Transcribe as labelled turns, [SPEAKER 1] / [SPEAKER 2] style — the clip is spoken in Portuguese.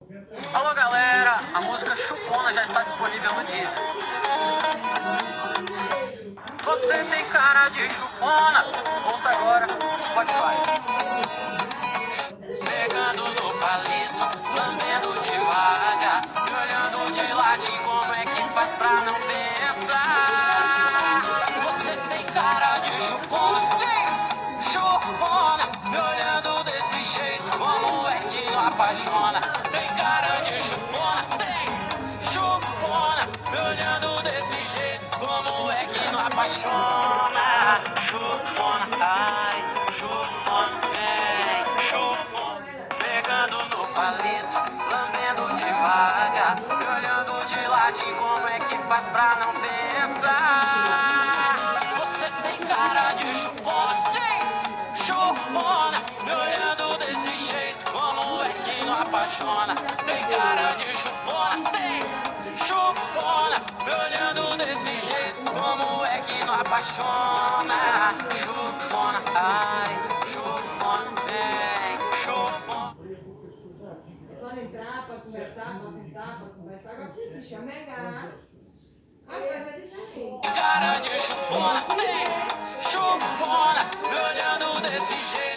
[SPEAKER 1] Alô galera, a música Chupona já está disponível no Deezer. Você tem cara de chupona, ouça agora no Spotify. Pegando no palito, lambendo devagar, me olhando de ladinho, como é que faz pra não pensar? Você tem cara de chupona, chupona, me olhando desse jeito, como é que não apaixona? Tem cara de chupona, chupona, me olhando desse jeito, como é que não apaixona? Chupona, ai, chupona, vem, chupona, pegando no palito, lambendo devagar, me olhando de ladinho, como é que faz pra não pensar? Você tem cara de chupona, chupona, me olhando desse jeito, como é que não apaixona? Tem cara de chupona, chupona, me olhando desse jeito, como é que não apaixona? Chupona, ai, chupona, vem, chupona.
[SPEAKER 2] Quando entrar, pode conversar, pode sentar, pode conversar. Agora se chamegar. Ah, vai ser diferente.
[SPEAKER 1] Cara de chupona, chupona, me olhando desse jeito.